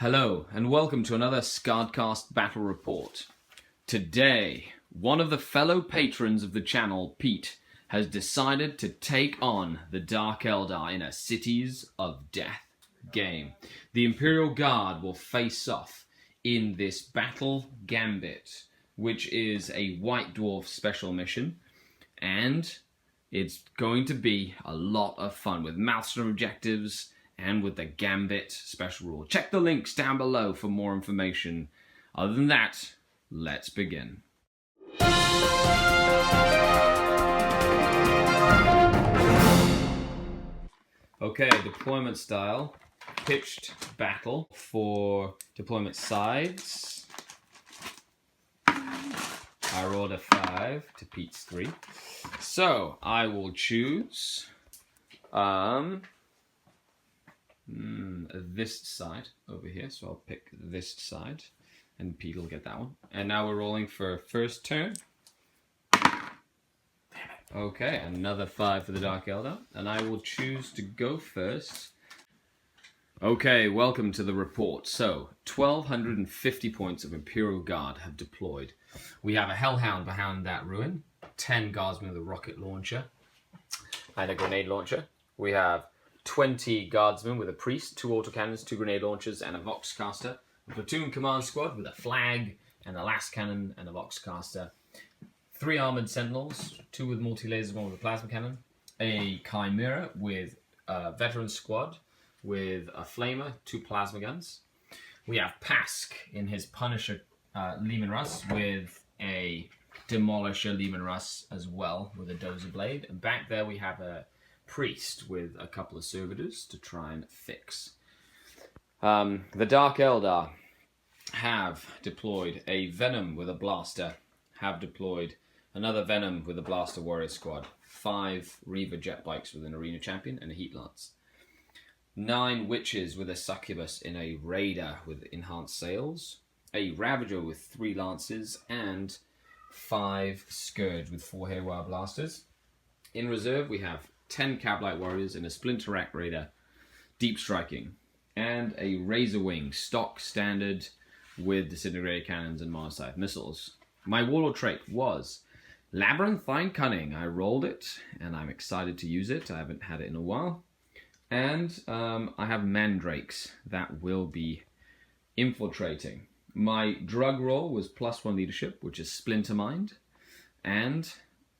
Hello, and welcome to another SkaredCast Battle Report. Today, one of the fellow patrons of the channel, Pete, has decided to take on the Dark Eldar in a Cities of Death game. The Imperial Guard will face off in this Battle Gambit, which is a White Dwarf special mission, and it's going to be a lot of fun with Maelstrom objectives and with the Gambit special rule. Check the links down below for more information. Other than that, let's begin. Okay, deployment style. Pitched battle for deployment sides. I rolled a 5 to Pete's 3. So, I will choose this side over here, so I'll pick this side, and Pete will get that one. And now we're rolling for first turn. Okay, another 5 for the Dark Eldar, and I will choose to go first. Okay, welcome to the report. So, 1,250 points of Imperial Guard have deployed. We have a Hellhound behind that ruin, 10 Guardsmen with a rocket launcher, and a grenade launcher. We have 20 Guardsmen with a Priest, 2 autocannons, 2 grenade launchers, and a Voxcaster. A platoon command squad with a flag, and a last cannon, and a Voxcaster. 3 armored Sentinels, 2 with multi-lasers, 1 with a plasma cannon. A Chimera with a veteran squad with a flamer, 2 plasma guns. We have PASK in his Punisher Leman Russ with a Demolisher Leman Russ as well with a Dozer Blade. And back there we have a Priest with a couple of servitors to try and fix. The Dark Eldar have deployed a Venom with a Blaster, have deployed another Venom with a Blaster Warrior Squad, 5 Reaver Jet Bikes with an Arena Champion and a Heat Lance, 9 Witches with a Succubus in a Raider with enhanced sails, a Ravager with 3 Lances, and 5 Scourge with 4 Haywire Blasters. In reserve we have 10 Cablight Warriors in a Splinter Rack Raider, Deep Striking, and a Razor Wing stock standard with disintegrator cannons and Mars-side missiles. My Warlord trait was Labyrinthine Cunning. I rolled it, and I'm excited to use it. I haven't had it in a while. And I have Mandrakes that will be infiltrating. My drug roll was +1 leadership, which is Splinter Mind. And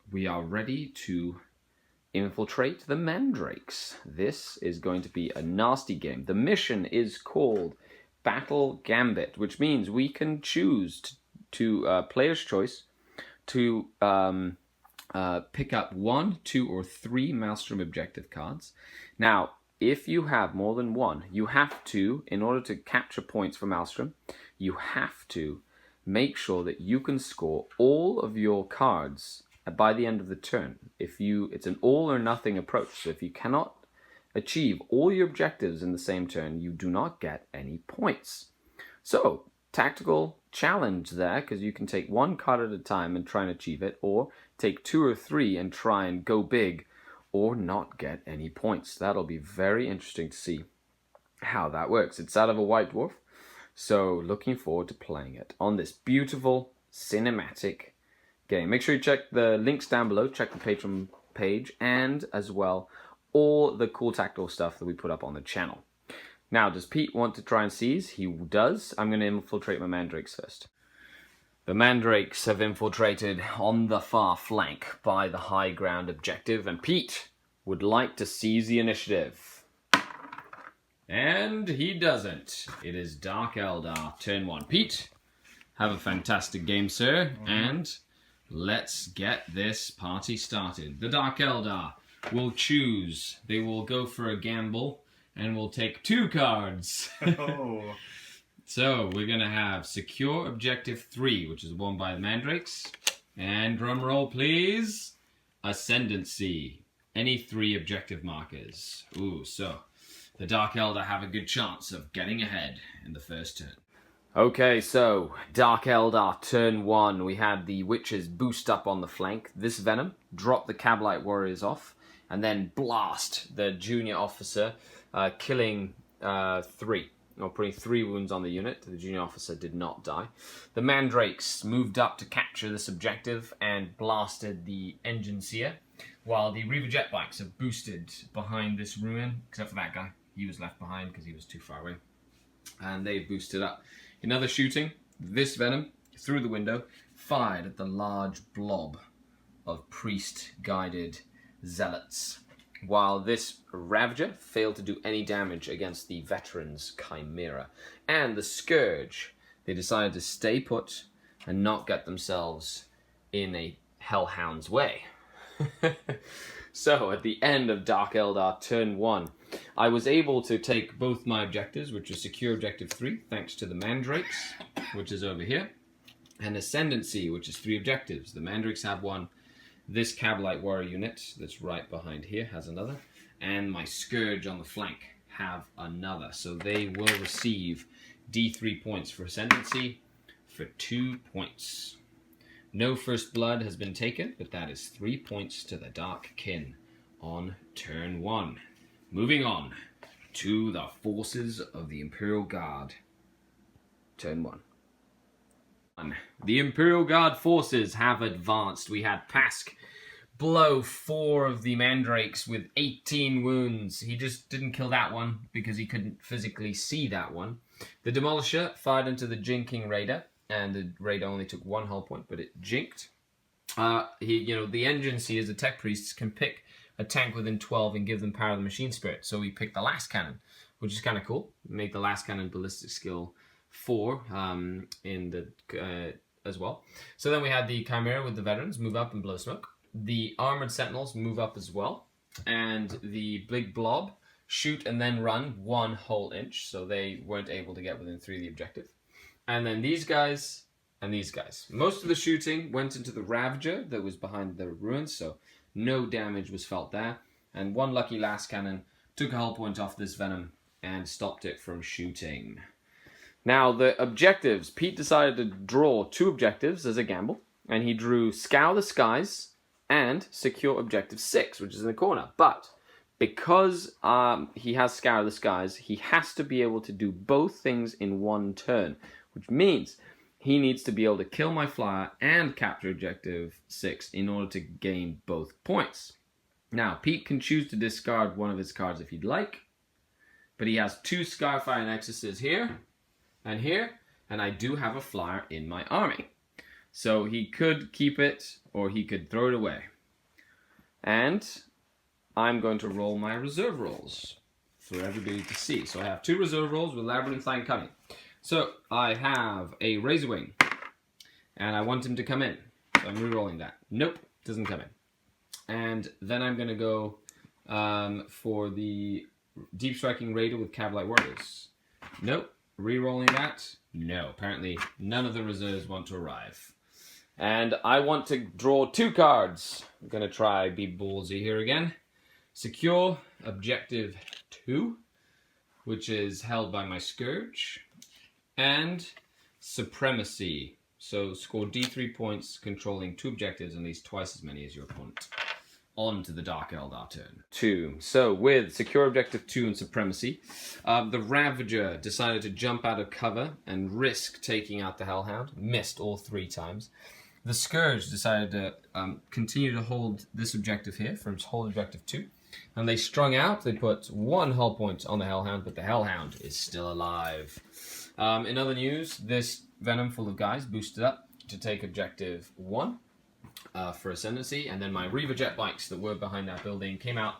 we are ready to infiltrate the Mandrakes. This is going to be a nasty game. The mission is called Battle Gambit, which means we can choose to player's choice to pick up 1, 2, or 3 Maelstrom objective cards. Now, if you have more than 1, you have to, in order to capture points for Maelstrom, you have to make sure that you can score all of your cards by the end of the turn. It's an all or nothing approach. So if you cannot achieve all your objectives in the same turn, you do not get any points. So, tactical challenge there, because you can take 1 card at a time and try and achieve it, or take 2 or 3 and try and go big, or not get any points. That'll be very interesting to see how that works. It's out of a White Dwarf, so looking forward to playing it on this beautiful cinematic game. Make sure you check the links down below, check the Patreon page, and as well all the cool tactical stuff that we put up on the channel. Now, does Pete want to try and seize? He does. I'm going to infiltrate my Mandrakes first. The Mandrakes have infiltrated on the far flank by the high ground objective, and Pete would like to seize the initiative. And he doesn't. It is Dark Eldar, turn 1. Pete, have a fantastic game, sir, and let's get this party started. The Dark Eldar will choose. They will go for a gamble and will take 2 cards. Oh. So we're going to have Secure Objective 3, which is won by the Mandrakes. And drum roll, please. Ascendancy. Any 3 objective markers. Ooh, so the Dark Eldar have a good chance of getting ahead in the first turn. Okay, so Dark Eldar, turn 1. We had the Witches boost up on the flank. This Venom, drop the Cablight Warriors off, and then blast the junior officer, killing 3. or putting 3 wounds on the unit. The junior officer did not die. The Mandrakes moved up to capture this objective and blasted the engine seer, while the Reaver jet bikes have boosted behind this ruin, except for that guy. He was left behind because he was too far away. And they boosted up. In other shooting, this venom, through the window, fired at the large blob of priest-guided zealots, while this Ravager failed to do any damage against the veterans' Chimera. And the Scourge, they decided to stay put and not get themselves in a Hellhound's way. So, at the end of Dark Eldar turn 1, I was able to take both my objectives, which is secure objective 3, thanks to the Mandrakes, which is over here, and Ascendancy, which is 3 objectives. The Mandrakes have 1. This Cabalite Warrior unit that's right behind here has another, and my Scourge on the flank have another. So they will receive D3 points for Ascendancy for 2 points. No first blood has been taken, but that is 3 points to the Dark Kin on turn 1. Moving on to the forces of the Imperial Guard. Turn 1. The Imperial Guard forces have advanced. We had PASK blow 4 of the Mandrakes with 18 wounds. He just didn't kill that one because he couldn't physically see that one. The Demolisher fired into the Jinking Raider, and the Raider only took 1 hull point, but it jinked. The engine seers, the tech priests, can pick a tank within 12 and give them power of the machine spirit. So we picked the last cannon, which is kind of cool. Make the last cannon ballistic skill 4 as well. So then we had the Chimera with the veterans move up and blow smoke. The armored sentinels move up as well, and the big blob shoot and then run 1 whole inch, so they weren't able to get within 3 of the objective. And then these guys and these guys. Most of the shooting went into the Ravager that was behind the ruins, so no damage was felt there. And 1 lucky last cannon took a hull point off this venom and stopped it from shooting. Now, the objectives. Pete decided to draw 2 objectives as a gamble, and he drew Scour the Skies and secure objective 6, which is in the corner. But because he has Scour the Skies, he has to be able to do both things in 1 turn, which means he needs to be able to kill my flyer and capture objective 6 in order to gain both points. Now, Pete can choose to discard one of his cards if he'd like, but he has 2 Skyfire Nexuses here, and I do have a flyer in my army. So he could keep it, or he could throw it away. And I'm going to roll my reserve rolls for everybody to see. So I have 2 reserve rolls with Labyrinthine Cunning. So I have a Razorwing, and I want him to come in. So I'm re-rolling that. Nope, doesn't come in. And then I'm going to go for the Deep Striking Raider with Cavalite Warriors. Nope. Re-rolling that? No. Apparently none of the reserves want to arrive. And I want to draw 2 cards. I'm going to try be ballsy here again. Secure objective 2, which is held by my Scourge. And Supremacy. So score D3 points controlling 2 objectives and at least twice as many as your opponent. On to the Dark Eldar turn 2. So with secure objective 2 and Supremacy, the Ravager decided to jump out of cover and risk taking out the Hellhound. Missed all 3 times. The Scourge decided to continue to hold this objective here from hold objective 2. And they strung out. They put 1 hull point on the Hellhound, but the Hellhound is still alive. In other news, this Venom full of guys boosted up to take objective 1. For Ascendancy, and then my Reaver jet bikes that were behind that building came out,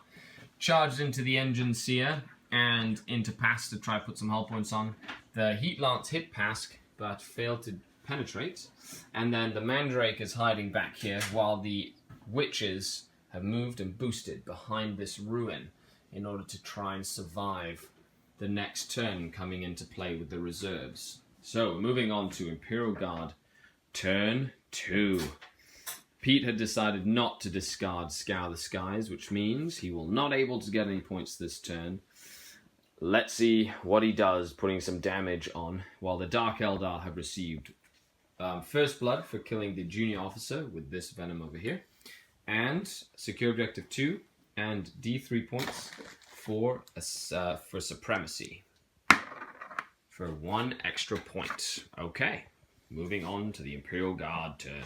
charged into the engine seer and into PASK to try to put some hull points on. The Heat Lance hit PASK but failed to penetrate, and then the Mandrake is hiding back here while the Wyches have moved and boosted behind this ruin in order to try and survive the next turn coming into play with the reserves. So moving on to Imperial Guard turn 2. Pete had decided not to discard Scour the Skies, which means he will not able to get any points this turn. Let's see what he does, putting some damage on, while the Dark Eldar have received First Blood for killing the junior officer with this Venom over here, and Secure Objective 2, and D3 points for Supremacy. for 1 extra point. Okay, moving on to the Imperial Guard turn.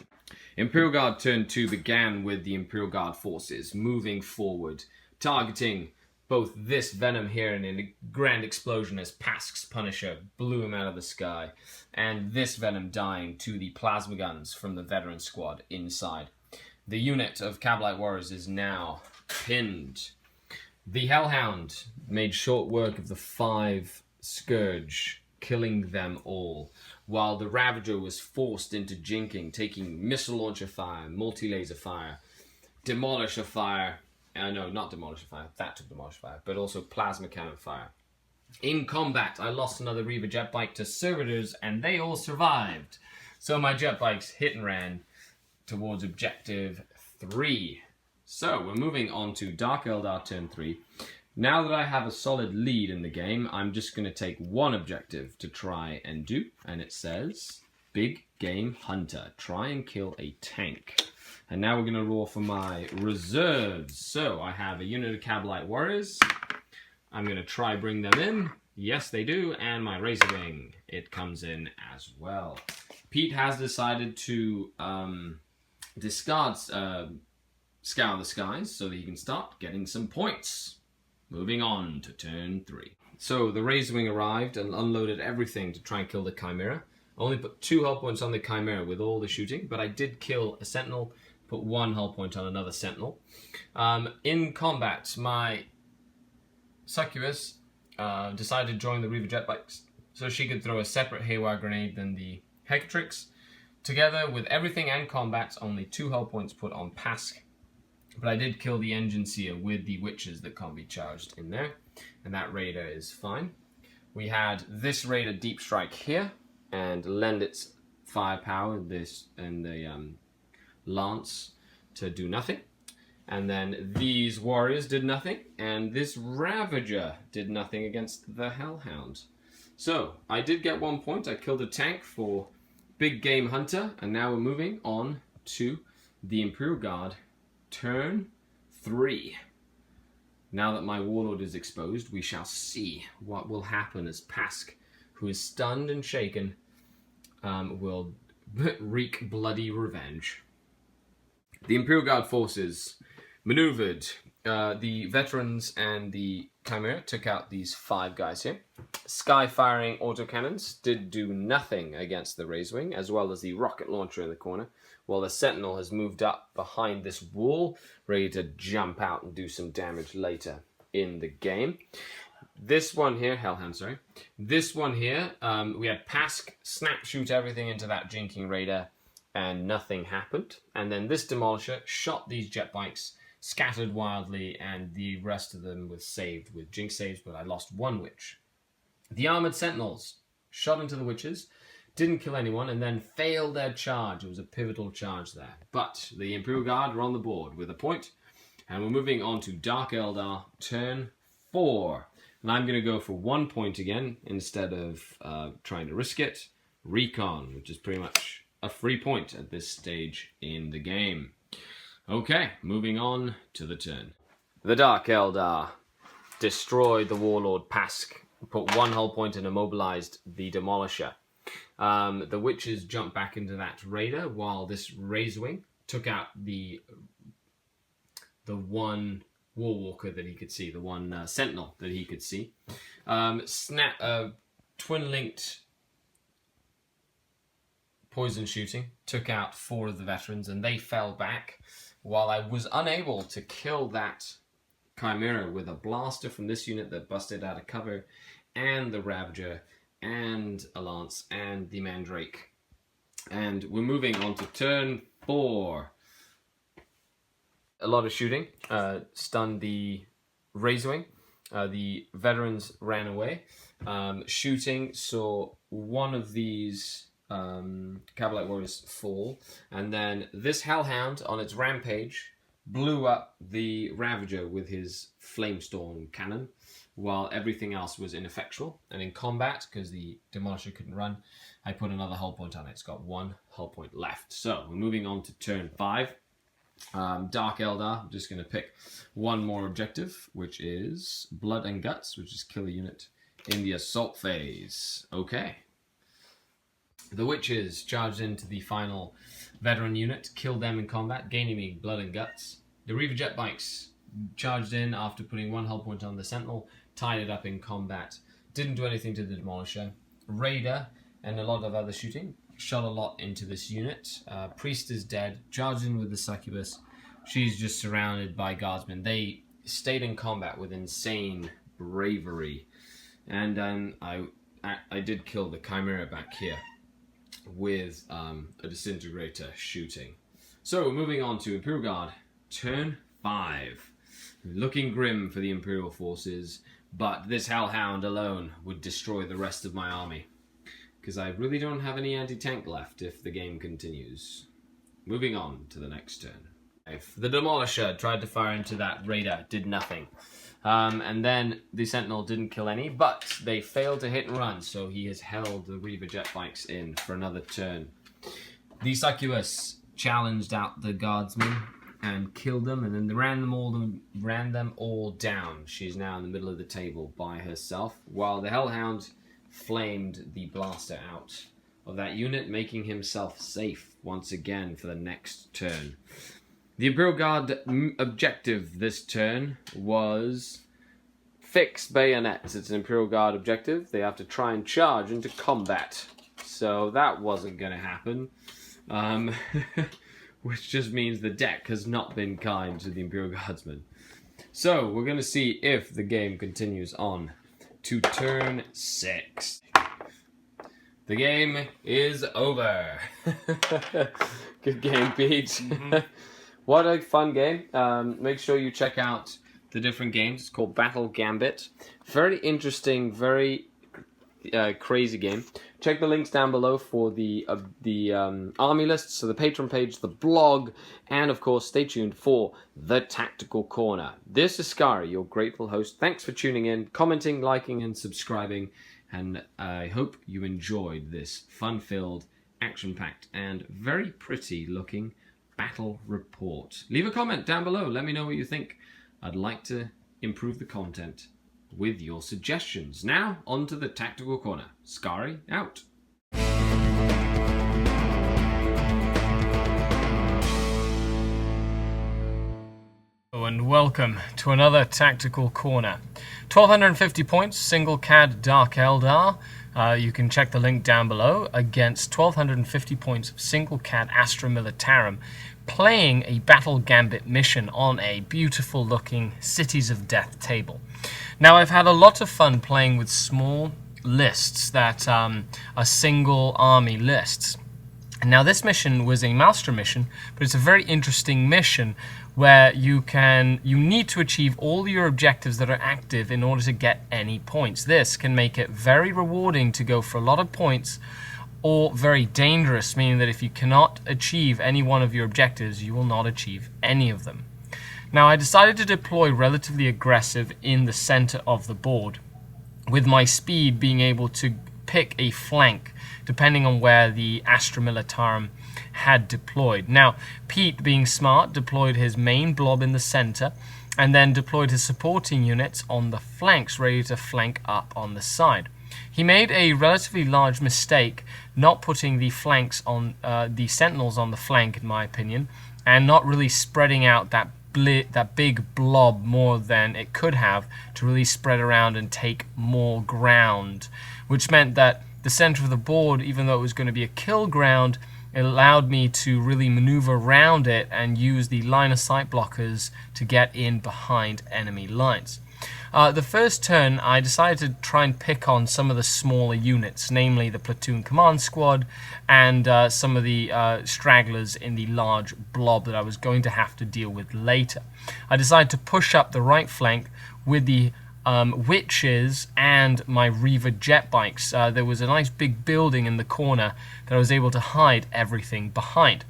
Imperial Guard turn 2 began with the Imperial Guard forces moving forward, targeting both this Venom here and in a grand explosion as PASK's Punisher blew him out of the sky, and this Venom dying to the plasma guns from the veteran squad inside. The unit of Cabalite Warriors is now pinned. The Hellhound made short work of the 5 Scourge, killing them all, while the Ravager was forced into jinking, taking missile launcher fire, multi-laser fire, demolisher fire. No, not demolisher fire. That took demolisher fire, but also plasma cannon fire. In combat, I lost another Reaver jet bike to servitors, and they all survived. So my jet bikes hit and ran towards objective 3. So we're moving on to Dark Eldar turn 3. Now that I have a solid lead in the game, I'm just going to take one objective to try and do, and it says Big Game Hunter. Try and kill a tank. And now we're going to roll for my reserves. So I have a unit of Cabalite Warriors. I'm going to try bring them in. Yes, they do. And my Razor Wing, it comes in as well. Pete has decided to discard Scour the Skies so that he can start getting some points. Moving on to turn 3. So the Razor Wing arrived and unloaded everything to try and kill the Chimera. I only put 2 hull points on the Chimera with all the shooting, but I did kill a Sentinel, put 1 hull point on another Sentinel. In combat, my Succubus decided to join the Reaver jet bikes so she could throw a separate Haywire grenade than the Hecatrix. Together with everything and combat, only 2 hull points put on PASK. But I did kill the Engine Seer with the Wyches that can't be charged in there, and that Raider is fine. We had this Raider Deep Strike here, and lend its firepower, this and the Lance, to do nothing. And then these Warriors did nothing, and this Ravager did nothing against the Hellhound. So, I did get 1 point. I killed a tank for Big Game Hunter, and now we're moving on to the Imperial Guard turn 3. Now that my Warlord is exposed, we shall see what will happen as PASK, who is stunned and shaken, will wreak bloody revenge. The Imperial Guard forces maneuvered. The veterans and the Chimera took out these 5 guys here. Sky-firing autocannons did do nothing against the Razorwing, as well as the rocket launcher in the corner, while the Sentinel has moved up behind this wall, ready to jump out and do some damage later in the game. This one here, Hellhound, sorry. This one here, we had PASK snap shoot everything into that jinking Raider, and nothing happened. And then this Demolisher shot these jet bikes, scattered wildly, and the rest of them was saved with jink saves, but I lost 1 witch. The Armored Sentinels shot into the Wyches, didn't kill anyone, and then failed their charge. It was a pivotal charge there. But the Imperial Guard are on the board with a point, and we're moving on to Dark Eldar turn 4. And I'm going to go for 1 point again, instead of trying to risk it. Recon, which is pretty much a free point at this stage in the game. Okay, moving on to the turn. The Dark Eldar destroyed the Warlord PASK, put 1 hull point and immobilized the Demolisher. The Wyches jumped back into that Raider, while this Razorwing took out the one Warwalker that he could see, the one Sentinel that he could see. Twin-linked poison shooting took out 4 of the veterans, and they fell back, while I was unable to kill that Chimera with a blaster from this unit that busted out of cover, and the Ravager, and a Lance, and the Mandrake. And we're moving on to turn 4. A lot of shooting stunned the Razorwing. The veterans ran away. Shooting saw 1 of these Cabalite Warriors fall, and then this Hellhound on its rampage blew up the Ravager with his Flamestorm cannon, while everything else was ineffectual. And in combat, because the Demolisher couldn't run, I put another hull point on it. It's got 1 hull point left. So we're moving on to turn 5. Dark Eldar, I'm just going to pick 1 more objective, which is Blood and Guts, which is kill a unit in the assault phase. Okay. The Witches charged into the final veteran unit, killed them in combat, gaining me blood and guts. The Reaver jet bikes charged in after putting 1 hull point on the Sentinel, tied it up in combat. Didn't do anything to the Demolisher. Raider and a lot of other shooting. Shot a lot into this unit. Priest is dead. Charged in with the Succubus. She's just surrounded by guardsmen. They stayed in combat with insane bravery. And I did kill the Chimera back here with a disintegrator shooting. So moving on to Imperial Guard, turn 5. Looking grim for the Imperial forces, but this Hellhound alone would destroy the rest of my army, because I really don't have any anti-tank left if the game continues. Moving on to the next turn. The Demolisher tried to fire into that Raider, did nothing. And then the Sentinel didn't kill any, but they failed to hit and run, so he has held the Reaver jet bikes in for another turn. The Succubus challenged out the Guardsmen and killed them, and then ran them all down. She's now in the middle of the table by herself, while the Hellhound flamed the blaster out of that unit, making himself safe once again for the next turn. The Imperial Guard objective this turn was fix bayonets. It's an Imperial Guard objective. They have to try and charge into combat. So that wasn't going to happen. Which just means the deck has not been kind to the Imperial Guardsmen. So we're going to see if the game continues on to turn 6. The game is over. Good game, Pete. Mm-hmm. What a fun game. Make sure you check out the different games. It's called Battle Gambit. Very interesting, very crazy game. Check the links down below for the army lists, so the Patreon page, the blog, and of course stay tuned for the Tactical Corner. This is Skari, your grateful host. Thanks for tuning in, commenting, liking, and subscribing, and I hope you enjoyed this fun-filled, action-packed, and very pretty-looking battle report. Leave a comment down below. Let me know what you think. I'd like to improve the content with your suggestions. Now, on to the Tactical Corner. Skari out. And welcome to another Tactical Corner. 1250 points, Single CAD-Dark Eldar. You can check the link down below against 1250 points of Single CAD Astra Militarum, playing a Battle Gambit mission on a beautiful looking Cities of Death table. Now, I've had a lot of fun playing with small lists that are single army lists. Now, this mission was a Maelstrom mission, but it's a very interesting mission where you need to achieve all your objectives that are active in order to get any points. This can make it very rewarding to go for a lot of points, or very dangerous, meaning that if you cannot achieve any one of your objectives, you will not achieve any of them. Now, I decided to deploy relatively aggressive in the center of the board, with my speed being able to pick a flank depending on where the Astra Militarum had deployed. Now, Pete, being smart, deployed his main blob in the center and then deployed his supporting units on the flanks, ready to flank up on the side. He made a relatively large mistake not putting the flanks on the sentinels on the flank, in my opinion, and not really spreading out that big blob more than it could have to really spread around and take more ground, which meant that the center of the board, even though it was going to be a kill ground, it allowed me to really maneuver around it and use the line of sight blockers to get in behind enemy lines. The first turn, I decided to try and pick on some of the smaller units, namely the platoon command squad and some of the stragglers in the large blob that I was going to have to deal with later. I decided to push up the right flank with the wyches and my Reaver jet bikes. There was a nice big building in the corner that I was able to hide everything behind.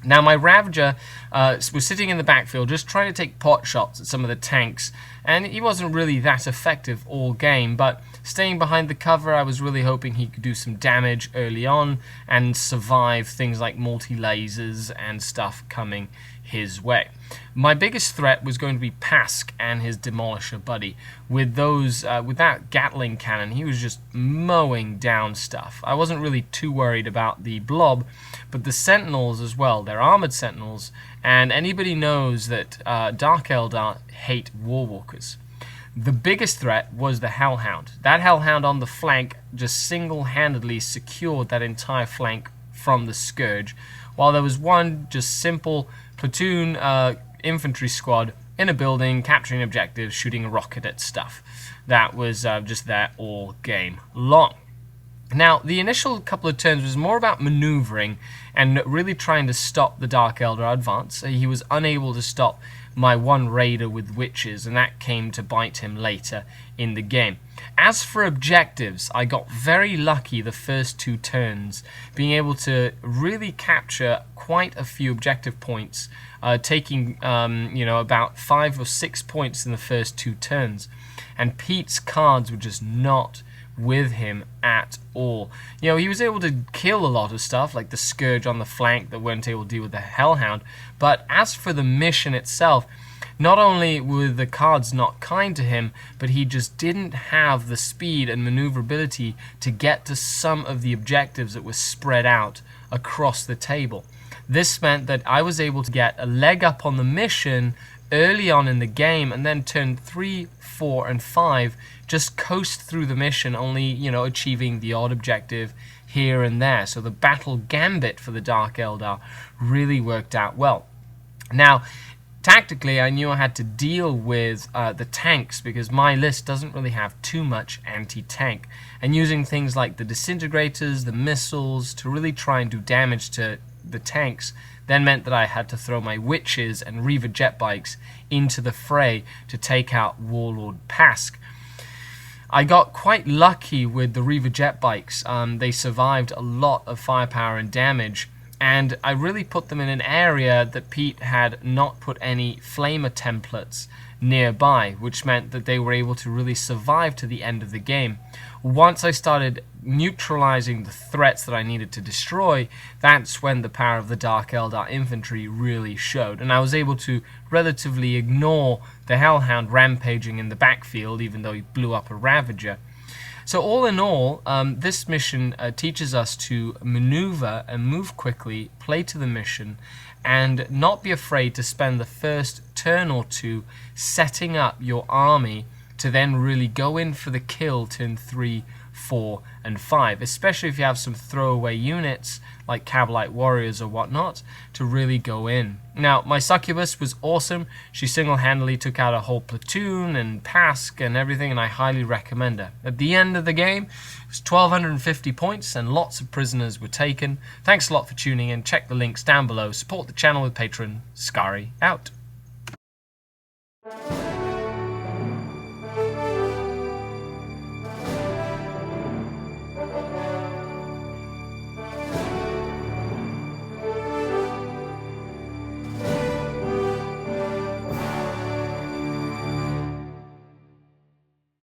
Now, my Ravager was sitting in the backfield just trying to take pot shots at some of the tanks, and he wasn't really that effective all game, but staying behind the cover. I was really hoping he could do some damage early on and survive things like multi-lasers and stuff coming his way. My biggest threat was going to be PASK and his Demolisher buddy. With that Gatling cannon, he was just mowing down stuff. I wasn't really too worried about the blob, but the Sentinels as well. They're armored Sentinels, and anybody knows that Dark Eldar hate Warwalkers. The biggest threat was the Hellhound. That Hellhound on the flank just single-handedly secured that entire flank from the Scourge, while there was one just simple platoon infantry squad in a building, capturing objectives, shooting a rocket at stuff. That was just there all game long. Now, the initial couple of turns was more about maneuvering and really trying to stop the Dark Eldar advance. He was unable to stop my one raider with wyches, and that came to bite him later in the game. As for objectives, I got very lucky the first 2 turns, being able to really capture quite a few objective points, taking about 5 or 6 points in the first 2 turns. And Pete's cards were just not with him at all. He was able to kill a lot of stuff, like the Scourge on the flank that weren't able to deal with the Hellhound. But as for the mission itself, not only were the cards not kind to him, but he just didn't have the speed and maneuverability to get to some of the objectives that were spread out across the table. This meant that I was able to get a leg up on the mission early on in the game, and then turn 3, 4, and 5 just coast through the mission, only achieving the odd objective here and there. So the battle gambit for the Dark Eldar really worked out well. Now, tactically, I knew I had to deal with the tanks, because my list doesn't really have too much anti-tank, and using things like the disintegrators, the missiles, to really try and do damage to the tanks then meant that I had to throw my wyches and Reaver jet bikes into the fray to take out Warlord PASK. I got quite lucky with the Reaver jet bikes. They survived a lot of firepower and damage, and I really put them in an area that Pete had not put any flamer templates nearby, which meant that they were able to really survive to the end of the game. Once I started neutralizing the threats that I needed to destroy, that's when the power of the Dark Eldar infantry really showed, and I was able to relatively ignore the Hellhound rampaging in the backfield, even though he blew up a Ravager. So all in all, this mission teaches us to maneuver and move quickly, play to the mission, and not be afraid to spend the first turn or 2 setting up your army to then really go in for the kill turn 3, 4, and 5, especially if you have some throwaway units like Cavalite Warriors or whatnot to really go in. Now, my Succubus was awesome. She single-handedly took out a whole platoon and PASK and everything, and I highly recommend her. At the end of the game, it was 1,250 points and lots of prisoners were taken. Thanks a lot for tuning in. Check the links down below. Support the channel with Patreon. Skari out.